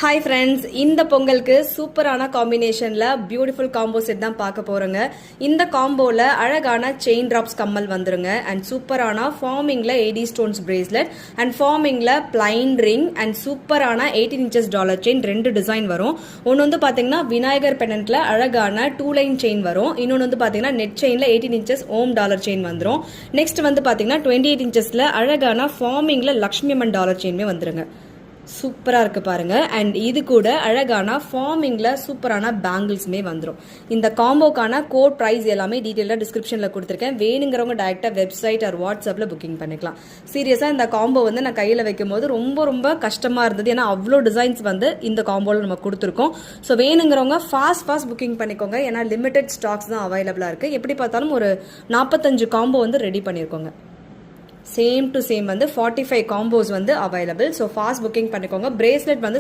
Hi friends, இந்த பொங்கலுக்கு சூப்பரான காம்பினேஷனில் பியூட்டிஃபுல் காம்போ செட் தான் பார்க்க போகிறோங்க. இந்த காம்போவில் அழகான செயின் ட்ராப்ஸ் கம்மல் வந்துருங்க. அண்ட் சூப்பரான ஃபார்மிங்கில் 80 ஸ்டோன்ஸ் பிரேஸ்லெட் அண்ட் ஃபார்மிங்கில் பிளைன் ரிங் அண்ட் சூப்பரான 18 inches டாலர் செயின் ரெண்டு டிசைன் வரும். ஒன்று வந்து பார்த்தீங்கன்னா விநாயகர் பெண்டன்ட்ல அழகான 2 லைன் செயின் வரும். இன்னொன்று வந்து பார்த்தீங்கன்னா நெட் செயினில் 18 inches ஓம் டாலர் செயின் வந்துடும். நெக்ஸ்ட் வந்து பார்த்தீங்கன்னா 28 inchesல அழகான ஃபார்மிங்கில் லக்ஷ்மி அம்மன் டாலர் செயின்மே வந்துருங்க. சூப்பராக இருக்குது பாருங்கள். அண்ட் இது கூட அழகான ஃபார்மிங்கில் சூப்பரான பேங்கிள்ஸுமே வந்துடும். இந்த காம்போக்கான கோட் ப்ரைஸ் எல்லாமே டீட்டெயிலாக டிஸ்கிரிப்ஷனில் கொடுத்துருக்கேன். வேணுங்கிறவங்க டைரெக்டாக வெப்சைட் ஆர் வாட்ஸ்அப்பில் புக்கிங் பண்ணிக்கலாம். சீரியஸாக இந்த காம்போ வந்து நான் கையில் வைக்கும் போது ரொம்ப கஷ்டமாக இருந்தது. ஏன்னா அவ்வளோ டிசைன்ஸ் வந்து இந்த காம்போவில் நம்ம கொடுத்துருக்கோம். ஸோ வேணுங்கிறவங்க ஃபாஸ்ட் புக்கிங் பண்ணிக்கோங்க. ஏன்னா லிமிடெட் ஸ்டாக்ஸ் தான் அவைலபிளாக இருக்குது. எப்படி பார்த்தாலும் ஒரு 45 காம்போ வந்து ரெடி பண்ணியிருக்கோங்க. சேம் டு சேம் வந்து 45 காம்போஸ் வந்து அவைலபிள். ஸோ ஃபாஸ்ட் புக்கிங் பண்ணிக்கோங்க. பிரேஸ்லெட் வந்து